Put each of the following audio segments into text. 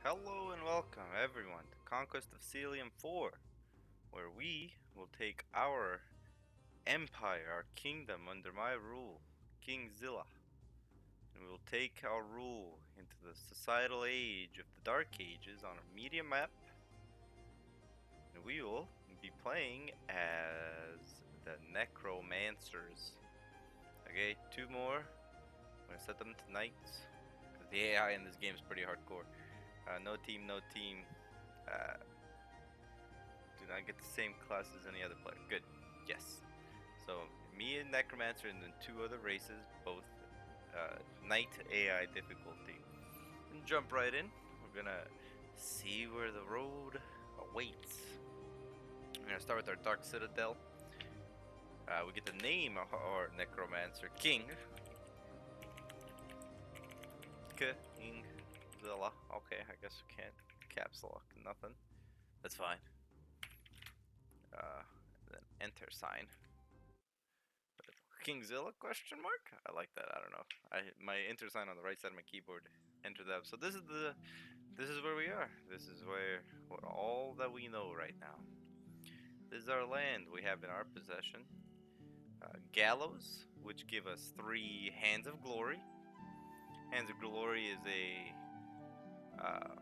Hello and welcome everyone to Conquest of Elysium 4, where we will take our empire, our kingdom under my rule, King Zilla, and we will take our rule into the societal age of the Dark Ages on a media map, and we will be playing as the Necromancers. Okay, two more. I'm gonna set them to knights, because the AI in this game is pretty hardcore. No team, no team. Uh, Do not get the same class as any other player. Good. Yes. So me and Necromancer and then two other races, both Knight AI difficulty. And jump right in. We're gonna see where the road awaits. We're gonna start with our Dark Citadel. We get the name of our Necromancer King. King Zilla. Okay, I guess we can't caps lock nothing. That's fine. Then enter sign. Kingzilla question mark? I like that. I don't know. My enter sign on the right side of my keyboard. Enter that. So this is where we are. This is where all that we know right now. This is our land we have in our possession. Gallows, which give us 3 hands of glory. Hands of glory is a uh,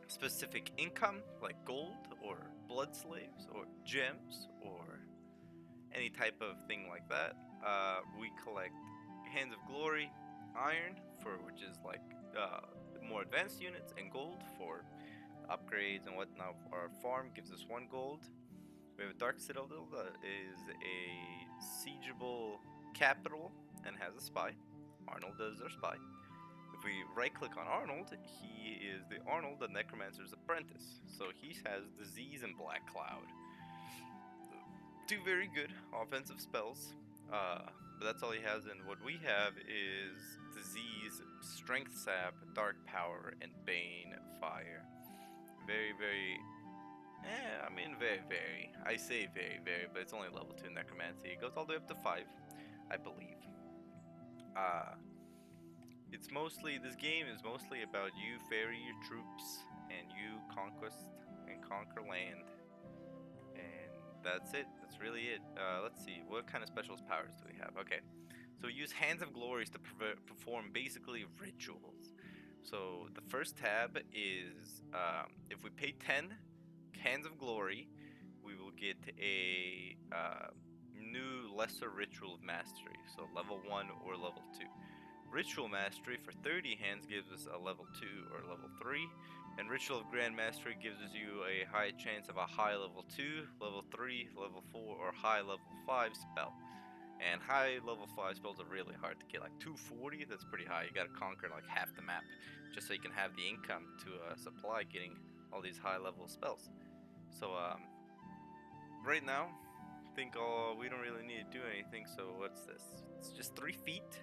specific income like gold or blood slaves or gems or any type of thing like that. We collect Hands of Glory, iron for which is like more advanced units, and gold for upgrades and whatnot. Our farm gives us 1 gold. We have a Dark Citadel that is a siegeable capital and has a spy. Arnold is our spy. If we right click on Arnold, he is the Arnold, the Necromancer's apprentice. So he has Disease and Black Cloud. 2 very good offensive spells. But that's all he has, and what we have is Disease, Strength Sap, Dark Power, and Bane Fire. Very, very. I mean, very, very. I say very, very, but it's only level 2 Necromancy. It goes all the way up to 5, I believe. Uh, it's mostly. This game is mostly about you ferry your troops, and you conquest and conquer land. And that's it. That's really it. Let's see. What kind of special powers do we have? Okay. So we use Hands of Glories to perform basically rituals. So the first tab is if we pay 10 Hands of Glory, we will get a new lesser ritual of mastery. So level 1 or level 2. Ritual Mastery for 30 hands gives us a level 2 or level 3, and Ritual of Grand Mastery gives you a high chance of a high level 2, level 3, level 4, or high level 5 spell. And high level 5 spells are really hard to get, like 240, that's pretty high. You gotta conquer like half the map just so you can have the income to supply getting all these high level spells. So right now, I think we don't really need to do anything, so what's this? It's just 3 feet.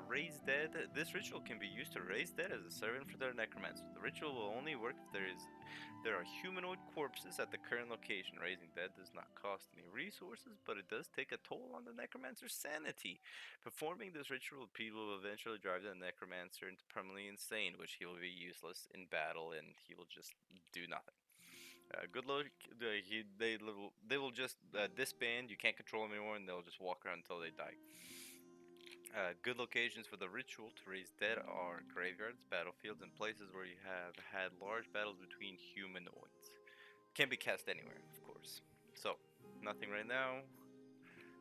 Raise dead. This ritual can be used to raise dead as a servant for their necromancer. The ritual will only work if there are humanoid corpses at the current location. Raising dead does not cost any resources, but it does take a toll on the necromancer's sanity. Performing this ritual, people will eventually drive the necromancer into permanently insane, which he will be useless in battle and he will just do nothing. Good luck. They will just disband. You can't control them anymore, and they'll just walk around until they die. Good locations for the ritual to raise dead are graveyards, battlefields, and places where you have had large battles between humanoids. Can be cast anywhere, of course. So, nothing right now.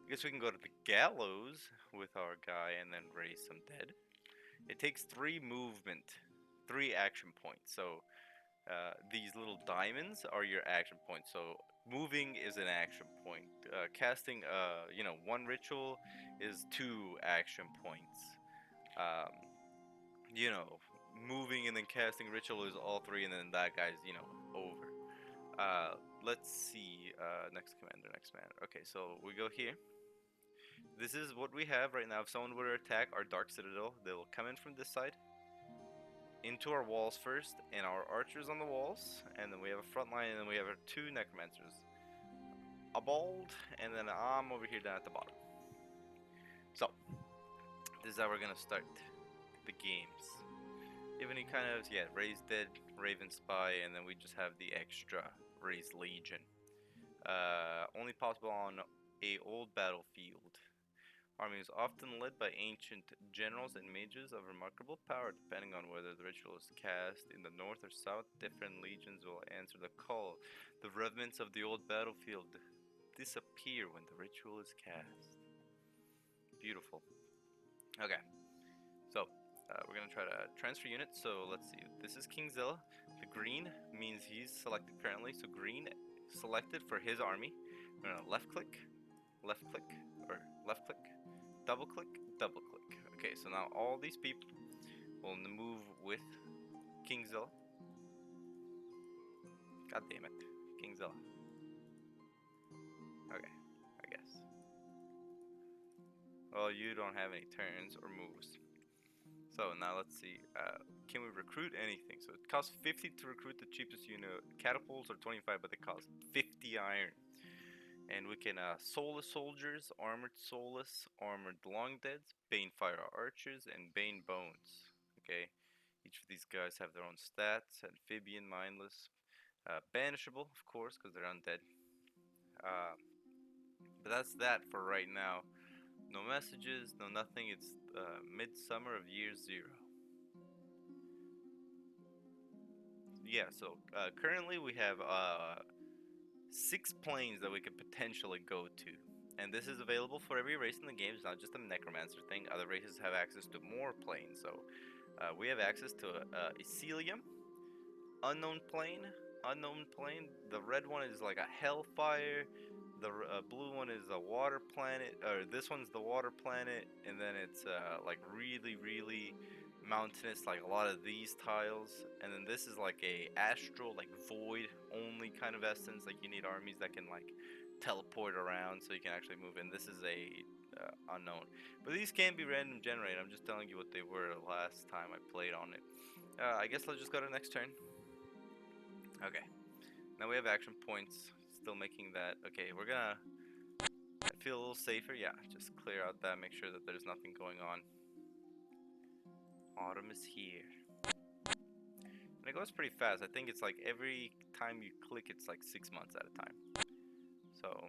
I guess we can go to the gallows with our guy and then raise some dead. It takes 3 movement, 3 action points. So, these little diamonds are your action points. So moving is an action point. Casting, 1 ritual is 2 action points. Um, moving and then casting ritual is all 3, and then that guy's, over. Let's see. Next commander. Okay, so we go here. This is what we have right now. If someone were to attack our Dark Citadel, they will come in from this side into our walls first, and our archers on the walls, and then we have a front line, and then we have our 2 necromancers. A bald, and then I'm over here down at the bottom. So, this is how we're gonna start the games. Even he kind of, yeah, raised dead, Raven Spy, and then we just have the extra raised Legion. Only possible on a old battlefield. Army is often led by ancient generals and mages of remarkable power. Depending on whether the ritual is cast in the north or south, different legions will answer the call. The remnants of the old battlefield disappear when the ritual is cast. Beautiful. Okay, so we're gonna try to transfer units. So let's see. This is Kingzilla. The green means he's selected currently. So green selected for his army. We're gonna left click, or left click, double click, double click. Okay, so now all these people will move with Kingzilla. God damn it, Kingzilla. Okay, I guess. Well, you don't have any turns or moves. So now let's see. Can we recruit anything? So it costs 50 to recruit the cheapest unit. Catapults are 25, but they cost 50 iron. And we can Soulless Soldiers, Armored Soulless, Armored Longdeads, Banefire Archers, and Bane Bones. Okay, each of these guys have their own stats. Amphibian, Mindless, Banishable, of course, because they're undead. But that's that for right now. No messages, no nothing. It's midsummer of year 0. Yeah, so currently we have 6 planes that we could potentially go to. And this is available for every race in the game. It's not just a necromancer thing. Other races have access to more planes. So we have access to Elysium, unknown plane. The red one is like a hellfire. The blue one is a water planet. Or this one's the water planet. And then it's like really mountainous, like a lot of these tiles. And then this is like a astral, like void only kind of essence. Like you need armies that can like teleport around so you can actually move in. This is a unknown, but these can be random generated. I'm just telling you what they were last time I played on it. I guess let's just go to the next turn. Okay, now we have action points. Still making that. Okay, we're gonna feel a little safer. Yeah, just clear out that, make sure that there's nothing going on. Autumn is here. And it goes pretty fast. I think it's like every time you click, it's like 6 months at a time. So,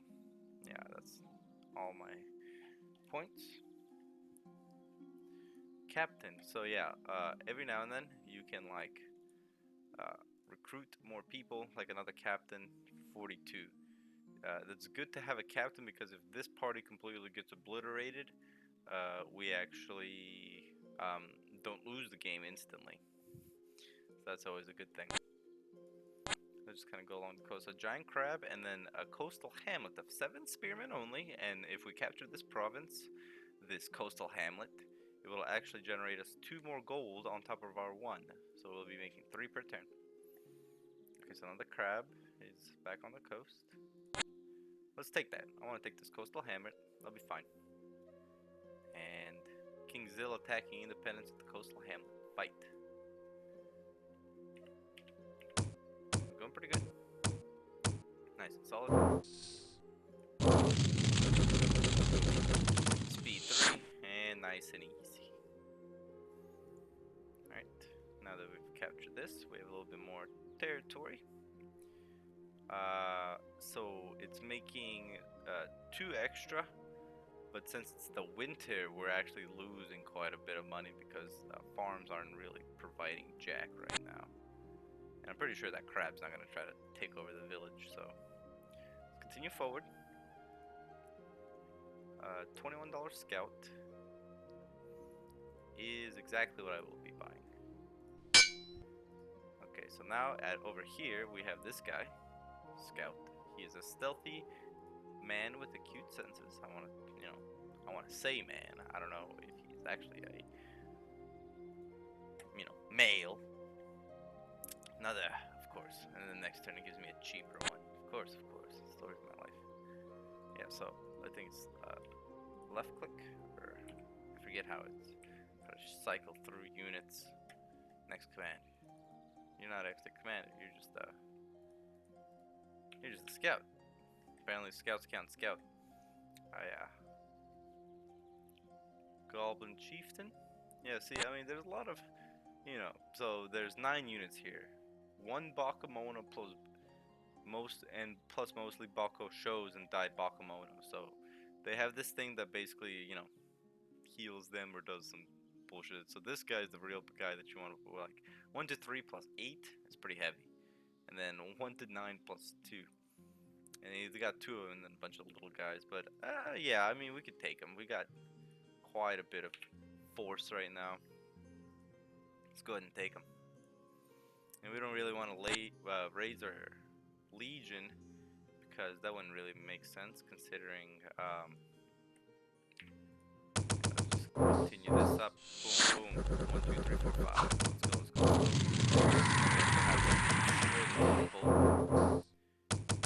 yeah, that's all my points. Captain. So yeah, every now and then you can like recruit more people, like another captain. 42. That's good to have a captain because if this party completely gets obliterated, we actually don't lose the game instantly. So that's always a good thing. Let's just kind of go along the coast. A giant crab and then a coastal hamlet of 7 spearmen only. And if we capture this province, this coastal hamlet, it will actually generate us 2 more gold on top of our 1. So we'll be making 3 per turn. Okay, so now the crab is back on the coast. Let's take that. I want to take this coastal hamlet. That'll be fine. And Kingzilla attacking independence of the coastal hamlet. Fight. Going pretty good. Nice and solid. Speed 3. And nice and easy. Alright. Now that we've captured this, we have a little bit more territory. So it's making 2 extra. But since it's the winter, we're actually losing quite a bit of money because farms aren't really providing jack right now. And I'm pretty sure that crab's not going to try to take over the village, so let's continue forward. $21 scout is exactly what I will be buying. Okay, so now over here we have this guy, Scout. He is a stealthy man with acute senses. I want to say man. I don't know if he's actually a, male. Another, of course. And then the next turn it gives me a cheaper one. Of course. Story of my life. Yeah, so I think it's left click, or I forget how it's. Gotta cycle through units. Next command. You're not actually a commander. You're just a scout. Apparently, scouts can't scout. Goblin Chieftain. Yeah, see, I mean, there's a lot of You know, so there's 9 units here. One Bakemono plus most and plus mostly Bako shows and died Bakemono. So they have this thing that basically, heals them or does some bullshit. So this guy's the real guy that you want to like. 1 to 3 plus 8 is pretty heavy, and then 1 to 9 plus 2. And he's got two of them and then a bunch of little guys. But yeah, I mean we could take them. We got quite a bit of force right now. Let's go ahead and take them. And we don't really want to raise our legion because that wouldn't really make sense considering. Let's just continue this up. Boom, boom. 1, 2, 3, 4, 5. Let's go, let's go, let's go.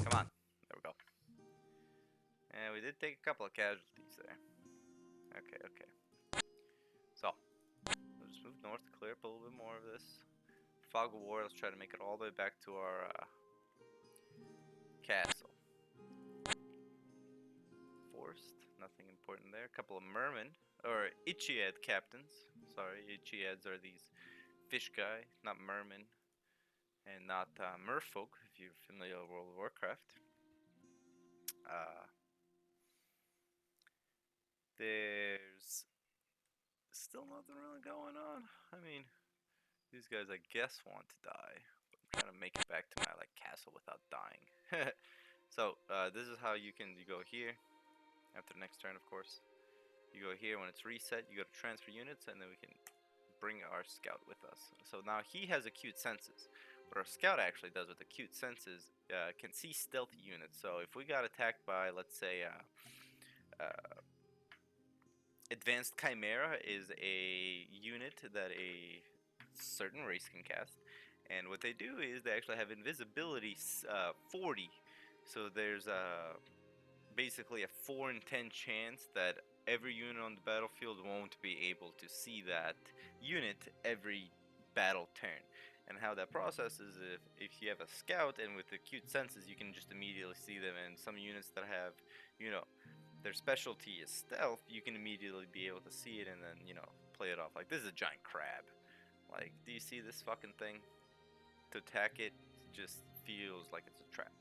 Come on. There we go. And we did take a couple of casualties there. Okay, okay. So, we'll just move north to clear up a little bit more of this. Fog of War, let's try to make it all the way back to our castle. Forest, nothing important there. A couple of mermen, or Ichiad captains. Sorry, Ichiads are these fish guy, not mermen, and not merfolk, if you're familiar with World of Warcraft. There's still nothing really going on. I mean, these guys, I guess, want to die. But I'm trying to make it back to my castle without dying. So this is how you go here after the next turn, of course. You go here when it's reset. You go to transfer units, and then we can bring our scout with us. So now he has acute senses. What our scout actually does with acute senses can see stealthy units. So if we got attacked by, let's say, Advanced Chimera is a unit that a certain race can cast, and what they do is they actually have invisibility 40. So there's basically a 4 in 10 chance that every unit on the battlefield won't be able to see that unit every battle turn. And how that process is, if you have a scout and with acute senses, you can just immediately see them. And some units that have, their specialty is stealth, you can immediately be able to see it and then, play it off. Like, this is a giant crab. Like, do you see this fucking thing? To attack it just feels like it's a trap.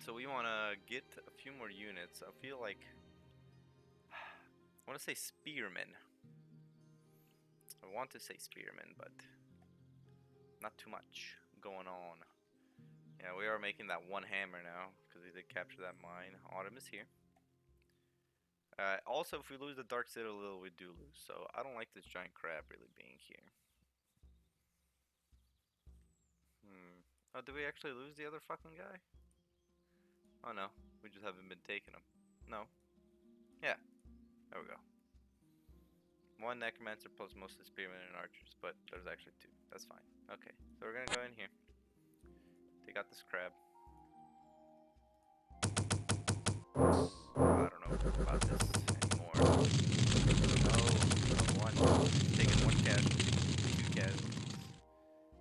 So we want to get a few more units. I feel like I want to say spearmen. I want to say spearmen, but not too much going on. Yeah, we are making that one hammer now because we did capture that mine. Autumn is here. Also, if we lose the Dark Citadel, we do lose. So I don't like this giant crab really being here. Oh, did we actually lose the other fucking guy? Oh no, we just haven't been taking him. No. Yeah, there we go. One necromancer plus mostly spearmen and archers, but there's actually two. That's fine. Okay, so we're gonna go in here. Take out this crab. I don't know about this anymore. Oh, one. Taking one casualty, two casualties,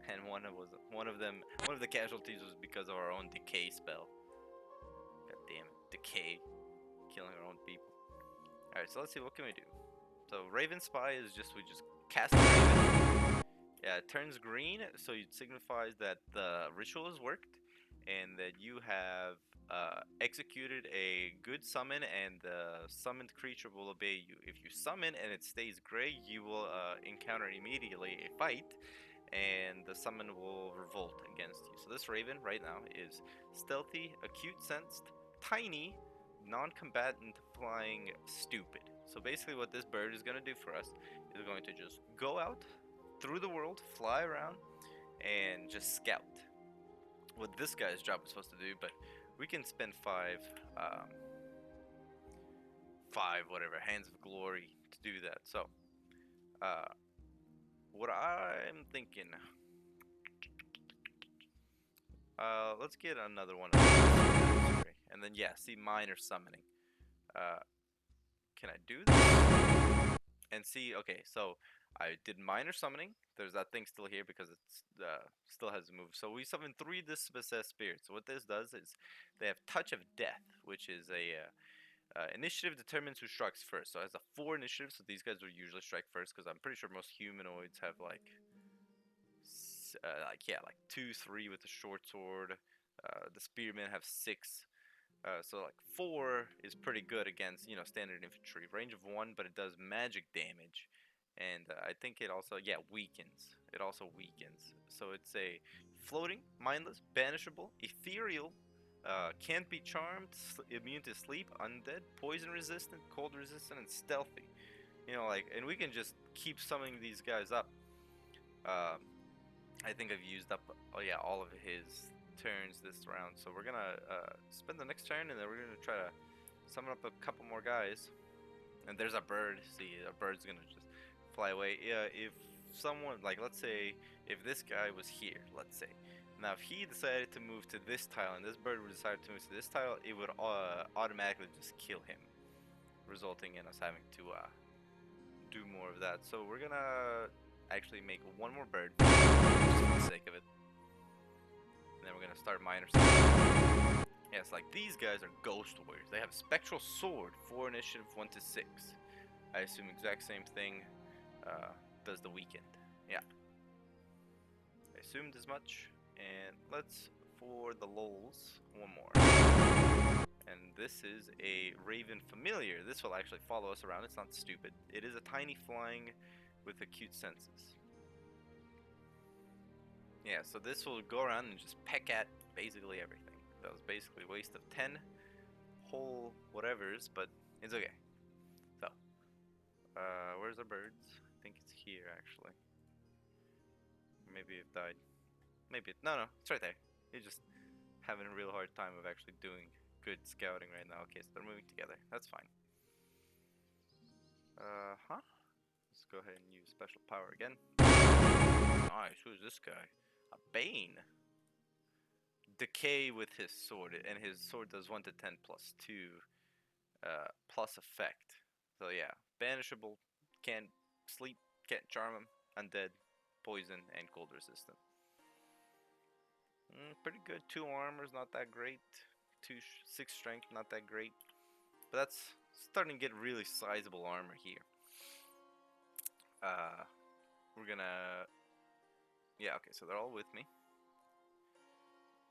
and one of the casualties was because of our own decay spell. God damn it, decay, killing our own people. All right, so let's see what can we do. So Raven Spy is we just cast the Raven. Yeah, it turns green, so it signifies that the ritual has worked and that you have executed a good summon, and the summoned creature will obey you. If you summon and it stays gray, you will encounter immediately a fight, and the summon will revolt against you. So this Raven right now is stealthy, acute sensed, tiny, non-combatant, flying, stupid. So basically what this bird is going to do for us is going to just go out through the world, fly around, and just scout. What this guy's job is supposed to do, but we can spend five whatever hands of glory to do that. So what I'm thinking, let's get another one of these, and then yeah, see minor summoning. Can I do this? And see, okay, so I did minor summoning. There's that thing still here because it's still has to move. So we summoned 3 dispossessed spirits. So what this does is they have Touch of Death, which is a Initiative determines who strikes first. So it has a 4 initiative, so these guys will usually strike first because I'm pretty sure most humanoids have like, like 2, 3 with the short sword. The spearmen have 6. So like 4 is pretty good against standard infantry. Range of 1, but it does magic damage, and I think it also weakens. It also weakens. So it's a floating, mindless, banishable, ethereal, can't be charmed, immune to sleep, undead, poison resistant, cold resistant, and stealthy. And we can just keep summoning these guys up. I think I've used up all of his turns this round, so we're gonna spend the next turn, and then we're gonna try to summon up a couple more guys. And there's a bird. See, a bird's gonna just fly away. Yeah, if someone, like, let's say, if this guy was here, let's say. Now, if he decided to move to this tile, and this bird would decide to move to this tile, it would automatically just kill him, resulting in us having to do more of that. So we're gonna actually make one more bird, just for the sake of it. And then we're gonna start minor stuff. Yes, like these guys are ghost warriors. They have spectral sword, 4 initiative, 1 to 6. I assume exact same thing does the weekend. Yeah, I assumed as much. And let's, for the lulz, one more. And this is a raven familiar. This will actually follow us around. It's not stupid. It is a tiny flying with acute senses. Yeah, so this will go around and just peck at basically everything. That was basically a waste of 10 whole whatevers, but it's okay. So, where's our birds? I think it's here, actually. Maybe it died. Maybe it... No, it's right there. You're just having a real hard time of actually doing good scouting right now. Okay, so they're moving together. That's fine. Let's go ahead and use special power again. Nice, who's this guy? A Bane. Decay with his sword, and his sword does 1 to 10 plus 2 plus effect. So yeah, banishable, can't sleep, can't charm him, undead, poison, and cold resistant. Pretty good. 2 armor's not that great. 6 strength, not that great. But that's starting to get really sizable armor here. We're gonna... Yeah, okay, so they're all with me.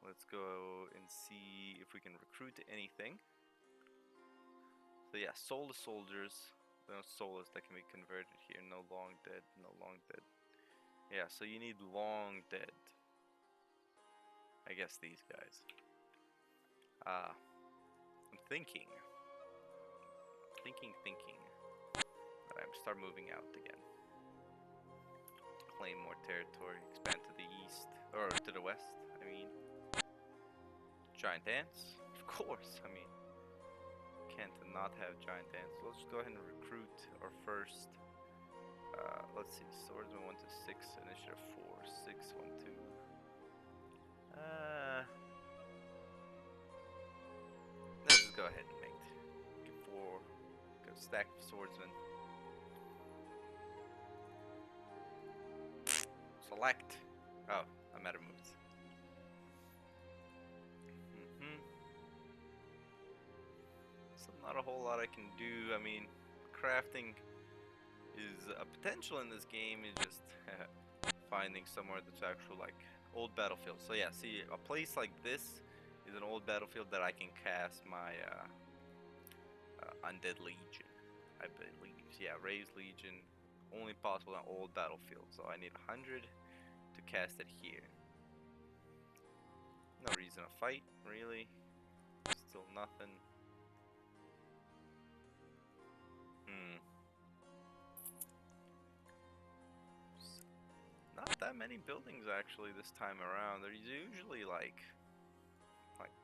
Let's go and see if we can recruit anything. So yeah, soulless soldiers. No soulless that can be converted here. No long dead, no long dead. Yeah, so you need long dead. I guess these guys. I'm thinking. That I start moving out again. Claim more territory, expand to the east, or to the west, I mean. Giant ants? Of course, I mean. Can't not have giant ants. So let's go ahead and recruit our first. Let's see, swordsman 1 to 6, initiative 4, 6, 1, 2. Let's just go ahead and make it. Get 4, go stack of swordsmen. Select. Oh, I'm out of moves. So not a whole lot I can do. I mean, crafting is a potential in this game. Is just finding somewhere that's actual like old battlefield. So yeah, see, a place like this is an old battlefield that I can cast my Undead Legion, I believe. Yeah, Raised Legion, only possible on old battlefield. So I need 100 to cast it here. No reason to fight, really. Still nothing. Not that many buildings actually this time around. They're usually like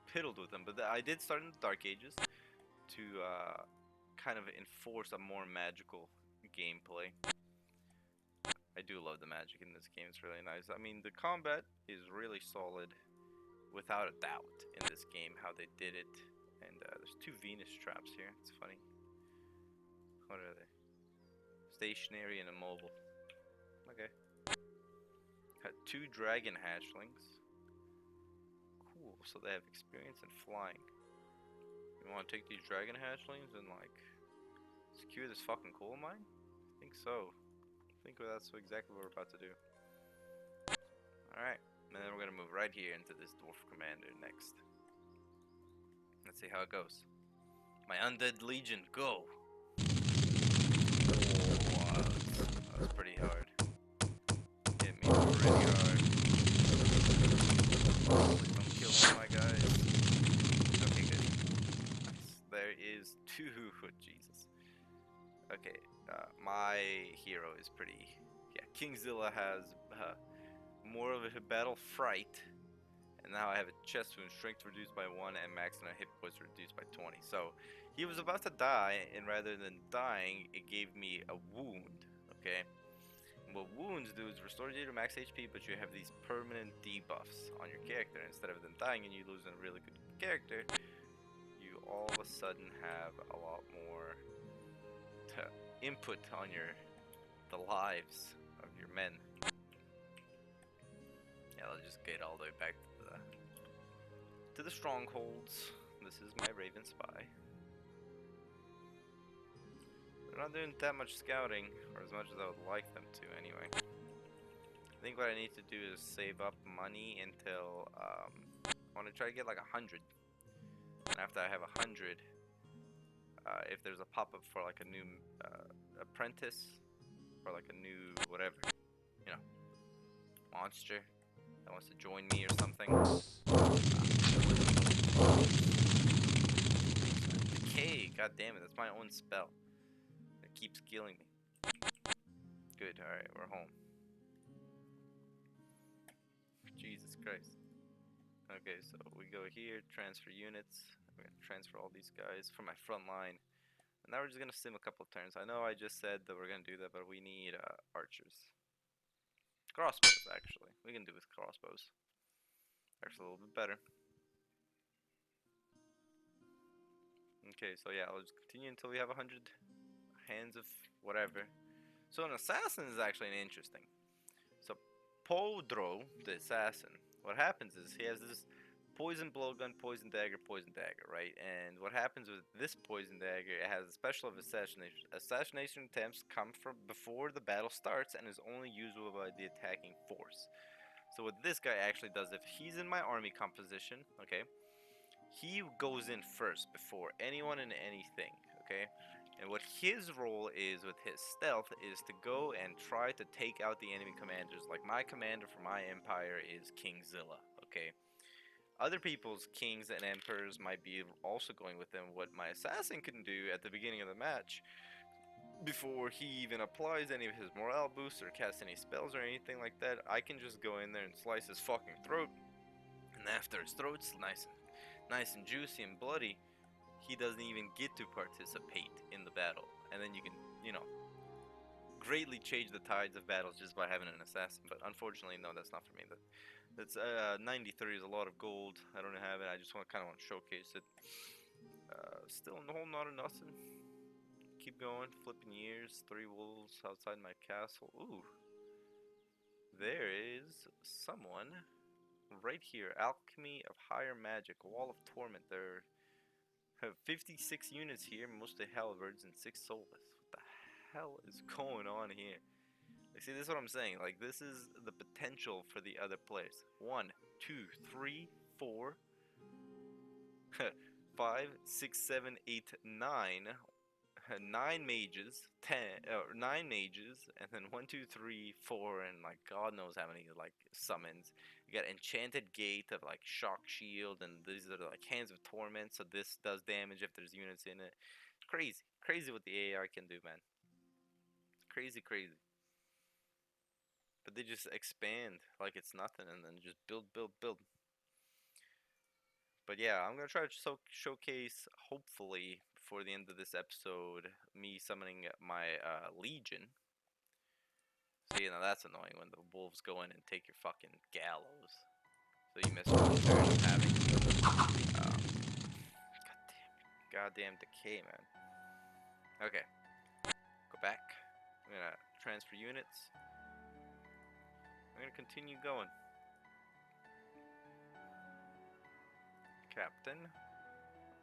piddled with them, but I did start in the Dark Ages to kind of enforce a more magical gameplay. I do love the magic in this game. It's really nice. I mean, the combat is really solid, without a doubt, in this game, how they did it. And there's 2 Venus traps here. It's funny. What are they? Stationary and immobile. Okay. Had 2 dragon hatchlings. Cool, so they have experience in flying. You want to take these dragon hatchlings and like secure this fucking coal mine? I think so. I think that's exactly what we're about to do. Alright, and then we're gonna move right here into this dwarf commander next. Let's see how it goes. My undead legion, go! Oh, that was pretty hard. Hit me pretty hard. Please don't kill one of my guys. Okay, good. Nice. There is two. Oh, Jesus. Okay, my hero is pretty. Yeah, Kingzilla has more of a battle fright. And now I have a chest wound, strength reduced by 1, and max and hit points reduced by 20. So he was about to die, and rather than dying, it gave me a wound. Okay. And what wounds do is restore you to max HP, but you have these permanent debuffs on your character. Instead of them dying and you losing a really good character, you all of a sudden have a lot more input on the lives of your men. Yeah, let's just get all the way back to the strongholds. This is my Raven Spy. They're not doing that much scouting, or as much as I would like them to anyway. I think what I need to do is save up money until I want to try to get like 100. And after I have 100, if there's a pop-up for like a new apprentice, or like a new whatever, you know, monster that wants to join me or something. Decay, god damn it, that's my own spell. It keeps killing me. Good, alright, we're home. Jesus Christ. Okay, so we go here, transfer units. We're gonna transfer all these guys from my front line. And now we're just gonna sim a couple of turns. I know I just said that we're gonna do that, but we need archers. Crossbows, actually. We can do with crossbows. Actually, a little bit better. Okay, so yeah, I'll just continue until we have 100 hands of whatever. So an assassin is actually interesting. So Podro, the assassin, what happens is he has this poison blowgun, poison dagger, right? And what happens with this poison dagger, it has a special of assassination. Assassination attempts come from before the battle starts and is only usable by the attacking force. So what this guy actually does, if he's in my army composition, okay, he goes in first before anyone and anything, okay? And what his role is with his stealth is to go and try to take out the enemy commanders. Like my commander for my empire is Kingzilla, okay? Other people's kings and emperors might be also going with them. What my assassin can do at the beginning of the match, before he even applies any of his morale boosts or casts any spells or anything like that, I can just go in there and slice his fucking throat. And after his throat's nice and juicy and bloody, he doesn't even get to participate in the battle. And then you can, you know, greatly change the tides of battles just by having an assassin. But unfortunately, no, that's not for me. That's 93 is a lot of gold. I don't have it. I just kind of want to showcase it. Still in the whole not of nothing. Keep going, flipping years. 3 wolves outside my castle. Ooh, there is someone right here. Alchemy of Higher Magic, Wall of Torment. There have 56 units here, mostly halberds and 6 soulless. What the hell is going on here? Like, see, this is what I'm saying. Like, this is the potential for the other players. 1, 2, 3, 4, 5, 6, 7, 8, 9. 9 mages, 9 mages, and then 1, 2, 3, 4, and like God knows how many like summons. You got Enchanted Gate of like Shock Shield, and these are like Hands of Torment, so this does damage if there's units in it. Crazy, crazy what the AR can do, man. Crazy, crazy. But they just expand like it's nothing, and then just build, build, build. But yeah, I'm gonna try to showcase, hopefully, before the end of this episode, me summoning my legion. See, now that's annoying when the wolves go in and take your fucking gallows. So you miss one turn of having goddamn decay, man. Okay, go back. I'm gonna transfer units. I'm gonna continue going. Captain.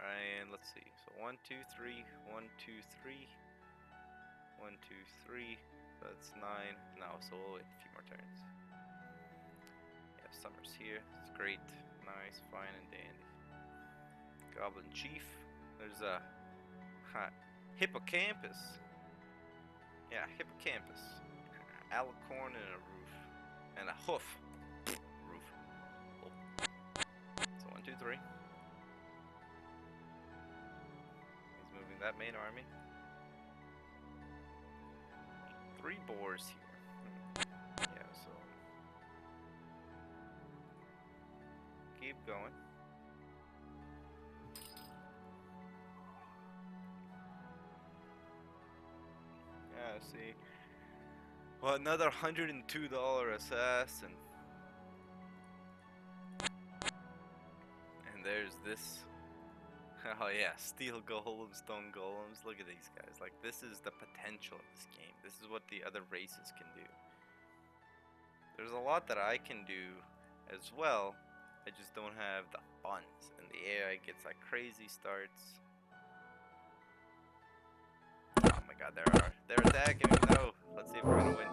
And let's see. So 1, 2, 3, 1, 2, 3, 1, 2, 3. That's 9. No, so we'll wait a few more turns. Yeah, Summer's here. It's great. Nice, fine, and dandy. Goblin Chief. There's a hippocampus. Yeah, hippocampus. Alicorn and a roof. And a hoof. Roof. Oh. So 1, 2, 3. He's moving that main army. 3 boars here. Yeah, so keep going. Yeah, see. Well, another $102 assassin. And there's this. Oh yeah, steel golems, stone golems. Look at these guys. Like, this is the potential of this game. This is what the other races can do. There's a lot that I can do as well. I just don't have the funds. And the AI gets like crazy starts. Oh my god, they're attacking me. No. Let's see if we're gonna win.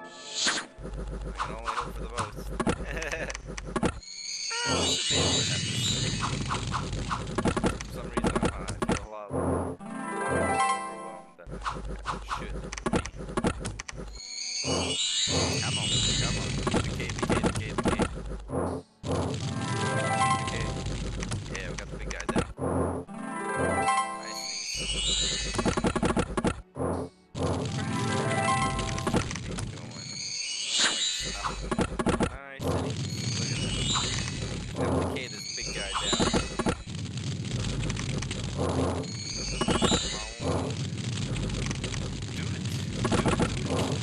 We can only hope for the most. For some reason, I feel a lot more overwhelmed than I should be. Come on, come on. The cave. Yeah, we got the big guy down. Nice. This big guy down.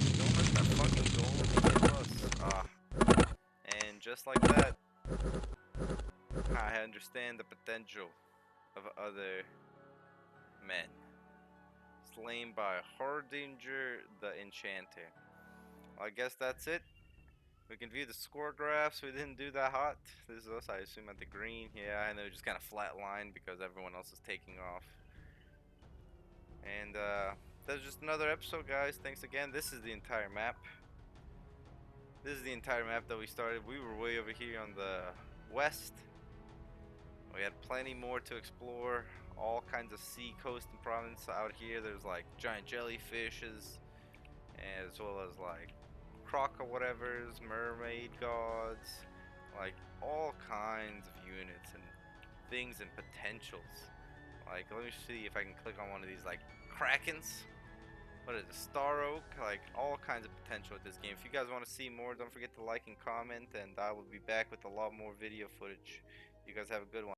Don't let that fucking golem kill us. And just like that, I understand the potential of other men. Slain by Hardinger the Enchanter. Well, I guess that's it. We can view the score graphs. We didn't do that hot. This is us, I assume, at the green. Yeah, I know, just kind of flatlined because everyone else is taking off. And that's just another episode, guys. Thanks again. This is the entire map. This is the entire map that we started. We were way over here on the west. We had plenty more to explore. All kinds of sea, coast, and province out here. There's like giant jellyfishes, as well as like whatevers, mermaid gods, like all kinds of units and things and potentials. Like, let me see if I can click on one of these, like krakens. What is it, Star Oak? Like, all kinds of potential with this game. If you guys want to see more, don't forget to like and comment, and I will be back with a lot more video footage. You guys have a good one.